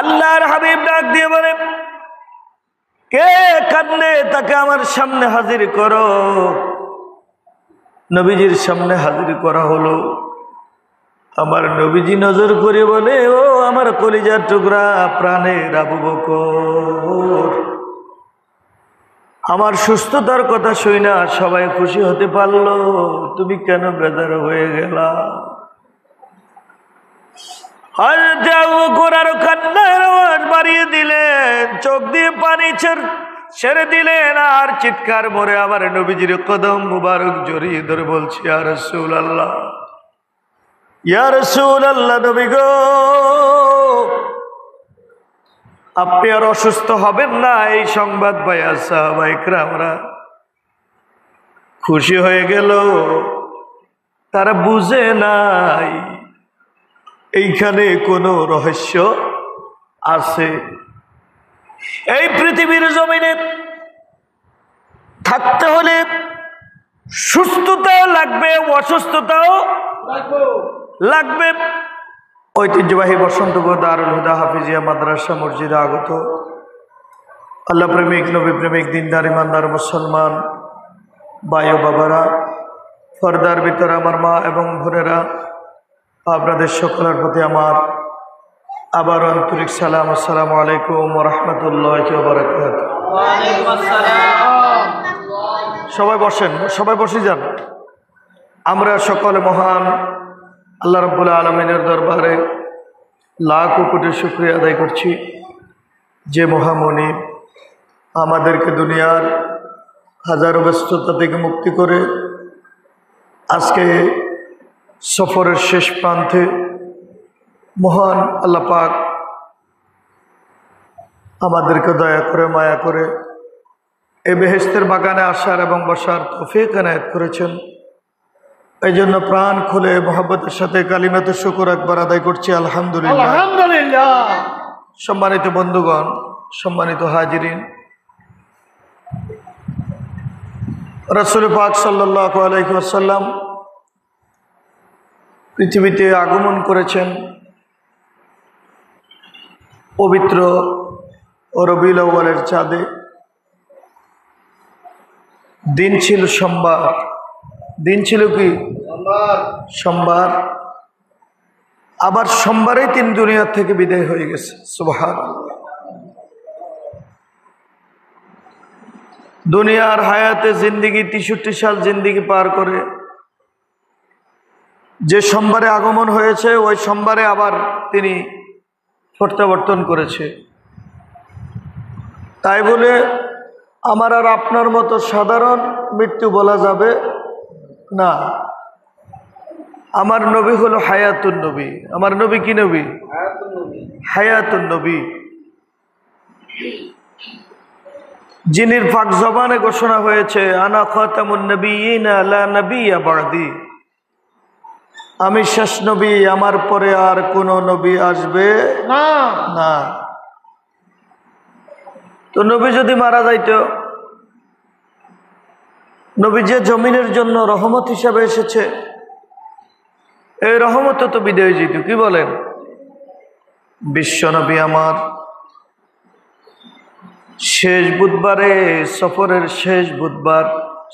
আল্লাহর হাবিব ডাক দিয়ে বলে, কে কাঁদলে তাকে আমার সামনে হাজির করো। নবীজির সামনে হাজির করা হলো। আমার নবীজি নজর করে বলে, ও আমার কলিজার টুকরা প্রাণের আবু বকর, আমার সুস্থতার কথা শুই না সবাই খুশি হতে পারলো, তুমি কেন বেজার হয়ে গেলা? হযরত আবু বকর আরো কান্নার আওয়াজ বাড়িয়ে দিলেন, চোখ দিয়ে পানি ছেড়ে দিলেন, আর চিৎকার মরে আমার নবীজির কদম মুবারক জড়িয়ে ধরে বলছি, ইয়া রাসূলুল্লাহ, ইয়া রাসূলুল্লাহ, নবী গো, আপনি আর অসুস্থ হবেন না এই সংবাদ পাইয়া সাহাবায়ে কেরামরা খুশি হয়ে গেল। তারা বুঝে নাই এইখানে কোনো রহস্য আছে। এই পৃথিবীর জমিনে থাকতে হলে সুস্থতাও লাগবে, অসুস্থতাও লাগবে। ঐতিহ্যবাহী বসন্তপুর দারুল হুদা হাফিজিয়া মাদ্রাসা মসজিদে আগত আল্লাহ প্রেমিক, নবী প্রেমিক, দিনদার ইমানদার মুসলমান ভাই ও বাবারা, পর্দার ভিতরে আমার মা এবং বোনেরা, আপনাদের সকলের প্রতি আমার আবার আন্তরিক সালাম। আসসালামু আলাইকুম ওয়া রাহমাতুল্লাহি ওয়া বারাকাতুহু। সবাই বসেন, সবাই বসে যান। আমরা সকলে মহান আল্লাহ রাব্বুল আলামিনের দরবারে লাখো কোটি শুকরিয়া আদায় করছি, যে মহামণি আমাদেরকে দুনিয়ার হাজারো ব্যস্ততা থেকে মুক্তি করে আজকে সফরের শেষ প্রান্তে মহান আল্লাহ পাক আমাদেরকে দয়া করে মায়া করে এই বেহেশতের বাগানে আসার এবং বসার তৌফিক এনায়েত করেছেন। এই জন্য প্রাণ খুলে মহব্বতের সাথে কালিমাতে শুকর একবার আদায় করছি, আলহামদুলিল্লাহ, আলহামদুলিল্লাহ। সম্মানিত বন্ধুগণ, সম্মানিত হাজিরিন, রাসূল পাক সাল্লাল্লাহু আলাইহি ওয়াসাল্লাম পৃথিবীতে আগমন করেছেন পবিত্র রবিউল আউয়ালের চাঁদে। দিন ছিল সোমবার। দিন ছিল কি? সোমবার। আবার সোমবারেই তিনি দুনিয়া থেকে বিদায় হয়ে গেছে। সুবহানাল্লাহ। দুনিয়ার হায়াতে জিন্দিগি 63 সাল জিন্দিগি পার করে যে সোমবারে আগমন হয়েছে, ওই সোমবারে আবার তিনি প্রত্যাবর্তন করেছে। তাই বলে আমার আর আপনার মতো সাধারণ মৃত্যু বলা যাবে না। আমার নবী হলো হায়াতুন নবী। আমার নবী কি নবী? হায়াতুন নবী, যিনি পাক জবানে ঘোষণা হয়েছে, আনা খাতামুন নবিয়্যিনা লা নাবিয়্যা বা'দি, আমি শেষ নবী, আমার পরে আর কোন নবী আসবে না। তো নবী যদি মারা যাইত, নবী যে জমিনের জন্য রহমত হিসাবে এসেছে, এই রহমত তো বিদায় যেত। কি বলেন? বিশ্ব নবী আমার শেষ বুধবারে, সফরের শেষ বুধবার,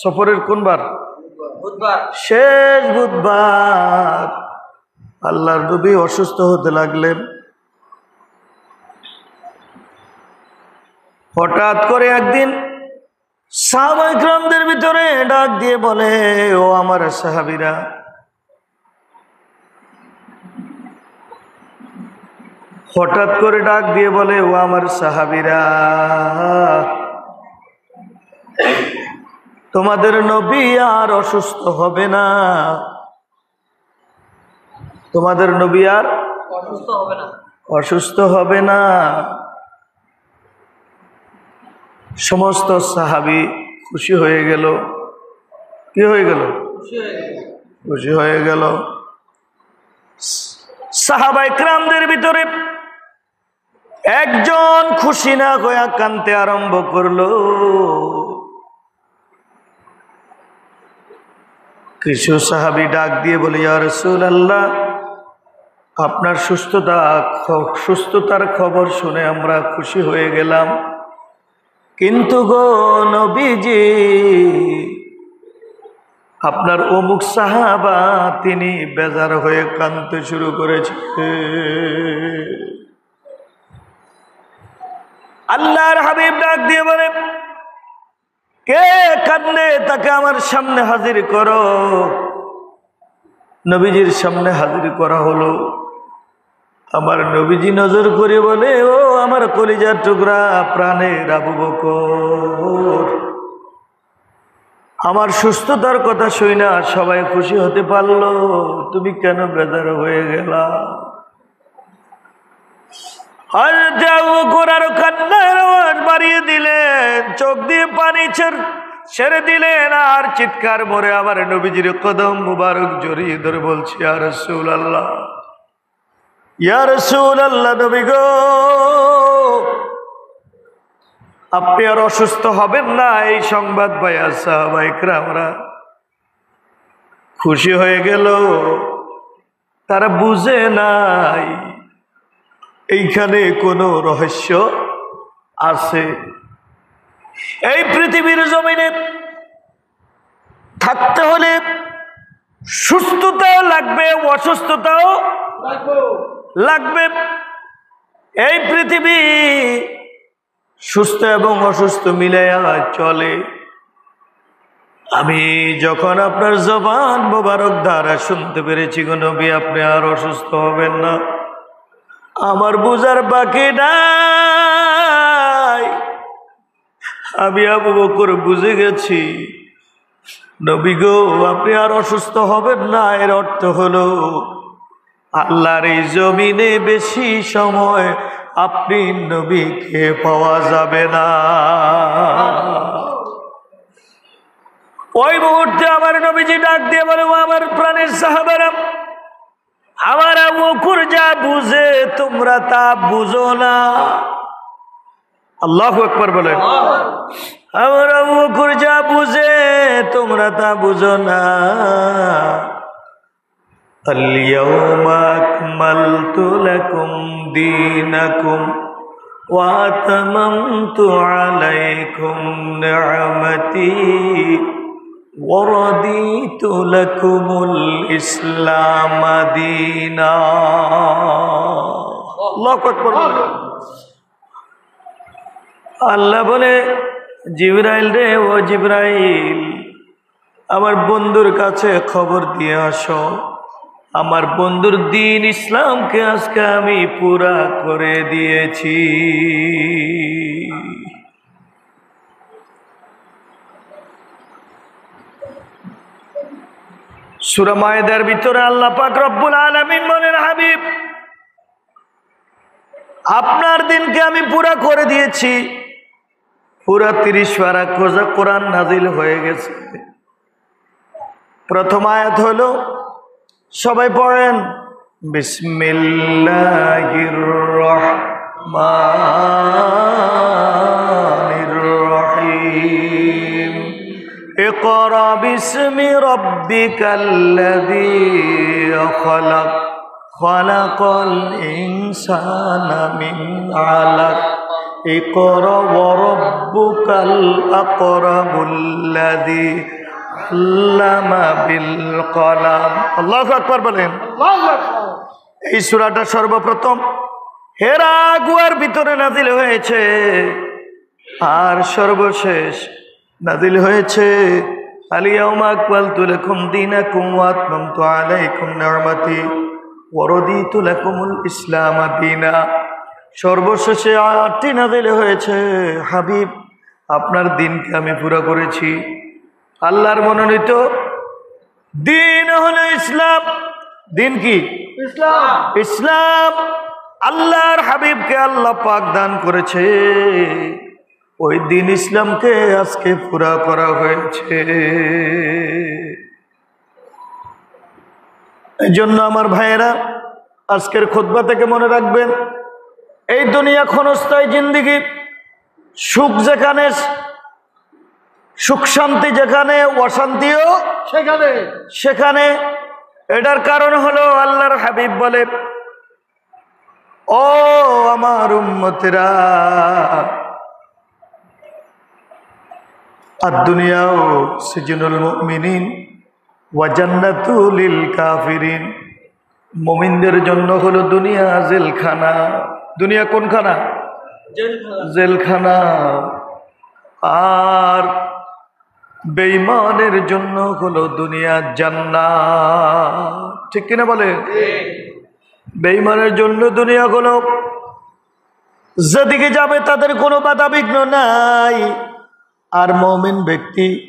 সফরের কোন বার? বুধবার, শেষ বুধবার আল্লাহর নবী অসুস্থ হতে লাগলেন। হঠাৎ করে একদিন সাহাবায়ে কেরামদের ভিতরে ডাক দিয়ে বলে, ও আমার সাহাবীরা, হঠাৎ করে ডাক দিয়ে বলে, ও আমার সাহাবীরা, তোমাদের নবী আর অসুস্থ হবে না। তোমাদের নবী আর অসুস্থ হবে না। সমস্ত সাহাবী খুশি হয়ে গেল। কি হয়ে গেল? খুশি হয়ে গেল। সাহাবায়ে কেরামদের ভিতরে একজন খুশি না হয়ে কাঁদতে আরম্ভ করলো। কিছু সাহাবী ডাক দিয়ে বলে, ইয়া রাসূলুল্লাহ, আপনার সুস্থতার খবর শুনে আমরা খুশি হয়ে গেলাম, কিন্তু গো নবীজি, আপনার অমুক সাহাবা তিনি বেজার হয়ে কাঁদতে শুরু করেছে। আল্লাহর হাবিব ডাক দিয়ে বলে, কে কাঁদলে তাকে আমার সামনে হাজির করো। নবীজির সামনে হাজির করা হলো। আমার নবীজি নজর করে বলে, ও আমার কলিজার টুকরা প্রাণের আবু বকর, আমার সুস্থতার কথা শুই না সবাই খুশি হতে পারলো, তুমি কেন বেজার হয়ে গেলা? আর আবু বকর আরো কান্নার আওয়াজ বাড়িয়ে দিলেন, চোখ দিয়ে পানি ছেড়ে দিলেন, আর চিৎকার মরে আমার নবীজির কদম মুবারক জড়িয়ে ধরে বলছি, ইয়া রাসূলুল্লাহ, ইয়া রাসূলুল্লাহ, নবী গো, আপনি আর অসুস্থ হবেন না। এই সংবাদ পাইয়া সাহাবায়ে কেরামরা খুশি হয়ে গেল। তারা বুঝে নাই এইখানে কোনো রহস্য আছে। এই পৃথিবীর জমিনে থাকতে হলে সুস্থতাও লাগবে, অসুস্থতাও লাগবে। এই পৃথিবী সুস্থ এবং অসুস্থ মিলাইয়া চলে। আমি যখন আপনার জবান মোবারক দ্বারা শুনতে পেরেছি, গো নবী, আপনি আর অসুস্থ হবেন না, আমার বুঝার বাকি নাই। আমি আবু বকর বুঝে গেছি, নবী গো, আপনি আর অসুস্থ হবেন না। এর অর্থ হলো আল্লাহর এই জমিনে বেশি সময় আপনি নবীকে পাওয়া যাবে না। ওই মুহূর্তে আমার নবীজি ডাক দিয়ে বলে, আমার প্রাণের সাহাবারা, আমার আবু বকর যা বুঝে তোমরা তা বুঝো না। আল্লাহু আকবার বলেন। আমার আবু বকর যা বুঝে তোমরা তা বুঝো না। আল-ইয়াওমা আকমালতু লাকুম দীনাকুম ওয়া আতামামতু আলাইকুম নি'মাতি ওয়া রাদিতু লাকুমুল ইসলাম দীনা। আল্লাহু আকবার। আল্লাহ বলে, জিবরাইল রে, ও জিবরাইল, আমার বন্ধুর কাছে খবর দিয়ে আসো, আমার বন্ধুর দ্বীন ইসলামকে আজকে আমি পুরা করে দিয়েছি। সূরা মায়েদার ভিতরে আল্লাহ পাক রব্বুল আলামিন বলেন, হাবিব, আপনার দিনকে আমি পুরা করে দিয়েছি। পুরা 30 পারা কোরআন নাজিল হয়ে গেছে। প্রথম আয়াত হলো, সবাই পড়েন, বিসমিল্লাহির রহমানির রহিম। ইকরা বিসমি রাব্বিকাল্লাযী খলাক, খলাকাল ইনসানা মিন আলাক, ইকরা ওয়া রাব্বুকাল আকরামুল্লাযী আল্লামা বিল কলাম। আল্লাহু আকবার বলেন। এই সূরাটা সর্বপ্রথম হেরা গুহার ভিতরে নাজিল হয়েছে, আর সর্বশেষ নাজিল হয়েছে আল-ইয়াওমা আকমালতু লাকুম দীনাকুম ওয়া আতমামতু আলাইকুম নি'মাতি ওয়া রাদিতু লাকুমুল ইসলাম দীনা। সর্বশেষে আয়াতটি নাজিল হয়েছে, হাবিব, আপনার দিনকে আমি পুরা করেছি। আল্লাহর মনোনীত দিন হলো ইসলাম। দিন কি? ইসলাম। ইসলাম আল্লাহর হাবিবকে আল্লাহ পাক দান করেছে, ওই দিন ইসলামকে আজকে পুরা করা হয়েছে। এই জন্য আমার ভাইয়েরা, আজকের খুতবা থেকে মনে রাখবেন, এই দুনিয়া ক্ষণস্থায়ী জিন্দেগি। সুখ যেখানে, সুখ শান্তি যেখানে, অশান্তিও সেখানে। এটার কারণ হলো আল্লাহর হাবিব বলে, ও আমার উম্মতেরা, আদ-দুনিয়াও সিজনুল মুমিনিন ওয়া জান্নাতুল লিল কাফিরিন। মুমিনদের জন্য হলো দুনিয়া জেলখানা। দুনিয়া কোনখানা? জেলখানা। আর বেঈমানের জন্য হলো দুনিয়া জান্নাত। ঠিক কিনা বলে? বেঈমানের জন্য দুনিয়া হলো যেদিকে যাবে তাদের কোনো বাধা বিঘ্ন নাই, আর মুমিন ব্যক্তি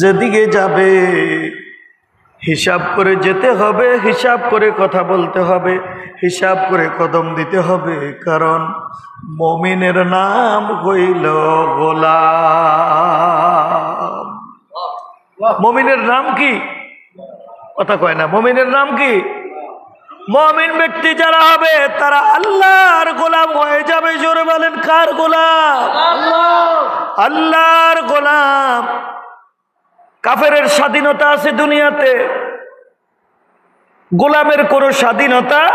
যেদিকে যাবে হিসাব করে যেতে হবে, হিসাব করে কথা বলতে হবে, হিসাব করে কদম দিতে হবে। কারণ মুমিনের নাম হইল গোলাম। মুমিনের নাম কি? কথা কয় না। মুমিনের নাম কি? মুমিন ব্যক্তি যারা হবে তারা আল্লাহর গোলাম হয়ে যাবে। জোরে বলেন, কার গোলাম? আল্লাহর গোলাম। কাফেরের স্বাধীনতা আছে দুনিয়াতে, গোলামের কোনো স্বাধীনতা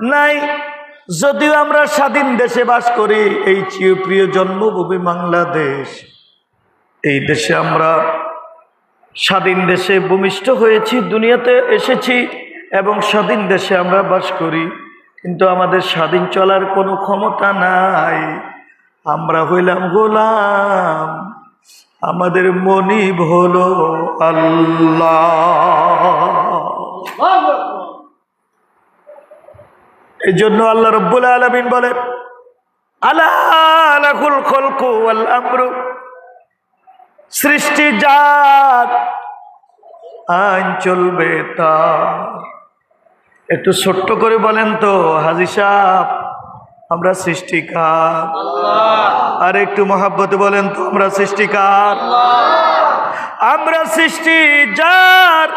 নাই। যদিও আমরা স্বাধীন দেশে বাস করি, এই প্রিয় জন্মভূমি বাংলাদেশ, এই দেশে আমরা স্বাধীন দেশে ভূমিষ্ঠ হয়েছি, দুনিয়াতে এসেছি এবং স্বাধীন দেশে আমরা বাস করি, কিন্তু আমাদের স্বাধীন চলার কোনো ক্ষমতা নাই। আমরা হইলাম গোলাম। আমাদের মনিব হলো আল্লাহ। এই জন্য আল্লাহ রাব্বুল আলামিন বলে, আলা লাহুল খালকু ওয়াল আমরু, সৃষ্টি যার, আইন চলবে তার। একটু ছোট্ট করে বলেন তো হাজী সাহেব, আমরা সৃষ্টিকার। আর একটু মহাব্বতে বলেন তো, আমরা সৃষ্টিকার। আমরা সৃষ্টি যার,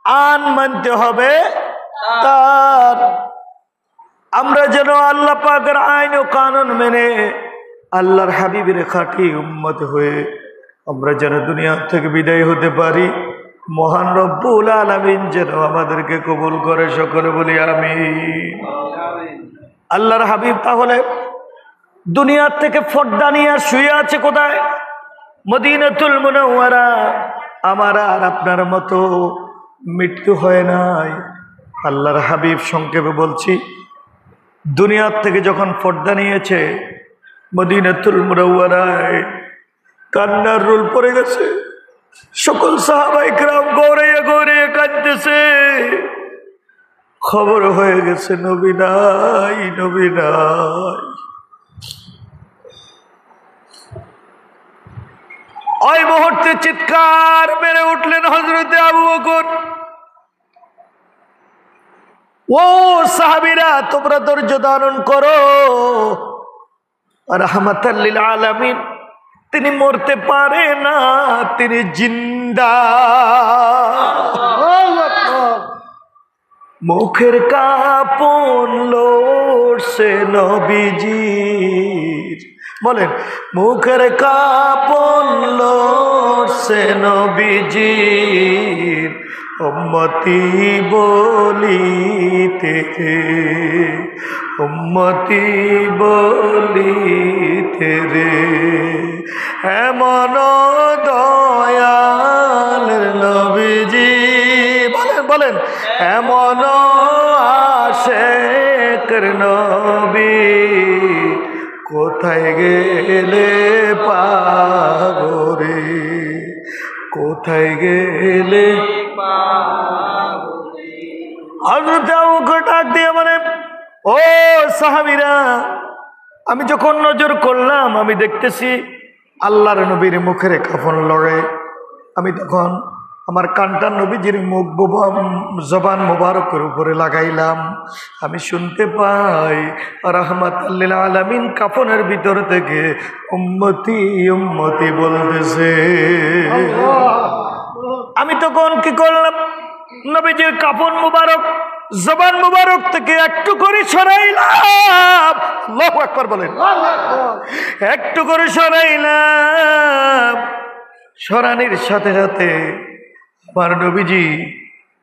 আইন মানতে হবে তার। আমরা যেন আল্লাহ পাকের আইন ও কানুন মেনে আল্লাহর হাবিবের খাঁটি উম্মত হয়ে আমরা যেন দুনিয়া থেকে বিদায় হতে পারি। মহান রব্বুল আলামিন যেন আমাদেরকে কবুল করে। সকলে বলি আমিন। আল্লাহর হাবিব তাহলে দুনিয়ার থেকে পর্দা নিয়ে শুয়ে আছে কোথায়? মদিনাতুল মুনাওয়ারা। আমার আর আপনার মতো মৃত্যু হয় নাই। আল্লাহর হাবিব সংক্ষেপে বলছি, দুনিয়ার থেকে যখন পর্দা নিয়েছে, মদিনাতুল মুনাওয়ারায় কান্নার রোল পড়ে গেছে। সকল সাহাবায়ে কেরাম গৌরাইয়া গৌরাইয়া কাঁদতেছে। খবর হয়ে গেছে নবী নাই, নবী নাই। ওই মুহূর্তে চিৎকার মেরে উঠলেন হযরতে আবু বকর। ও সাহাবীরা, তোমরা ধৈর্য ধারণ করো। রাহমাতাল লিল আলামিন, তিনি মরতে পারে না, তিনি জিন্দা। মুখের কাপন লড়ছে নবীজির। বলেন, মুখের কাপন লড়ছে নবীজির, উম্মতি বলিতে, উম্মতি বলিতে রে। এমন দয়াল নবীজি, বলেন বলেন, এমন আশেকের নবী, কোথায় গেলে পাবো রে, কোথায় গেলে পাবো রে। হযরত আবু বকর ডাক দিয়ে বলে, ও সাহাবীরা, আমি যখন নজর করলাম, আমি দেখতেছি আল্লাহর নবীর মুখের কাফন লড়ে। আমি তখন আমার কানটা নবীজির মুখ জবান মোবারকের উপরে লাগাইলাম। আমি শুনতে পাই রাহমাতাল লিল আলামিন কাফনের ভিতর থেকে উম্মতি উম্মতি বলতেছে। আমি তখন কি করলাম, নবীজির কাফন মুবারক জবান মুবারক থেকে একটু করে সরাইলাম। আল্লাহু আকবার বলেন। একটু করে সরাইলাম। সরানির সাথে সাথে আমার নবীজি,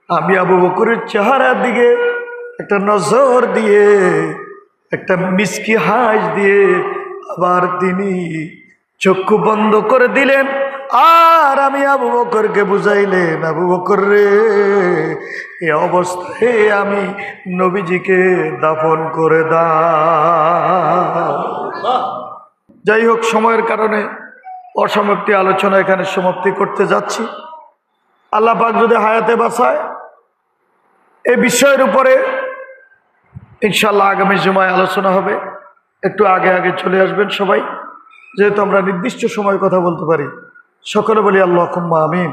আমি আবু বকরের চেহারার দিকে একটা নজর দিয়ে, একটা মিষ্টি হাস দিয়ে আবার তিনি চক্ষু বন্ধ করে দিলেন। আর আমি আবু বকরকে বুঝাইলেন, আবু বকর রে, এই অবস্থায় আমি নবীজিকে দাফন করে দাও। যাই হোক, সময়ের কারণে অসমাপ্তি আলোচনা এখানে সমাপ্তি করতে যাচ্ছি। আল্লাহ পাক যদি হায়াতে বাঁচায় এই বিষয়ের উপরে ইনশাআল্লাহ আগামী জুমায় আলোচনা হবে। একটু আগে আগে চলে আসবেন সবাই, যেহেতু আমরা নির্দিষ্ট সময় কথা বলতে পারি। সকলে বলি আল্লাহুম্মা আমিন।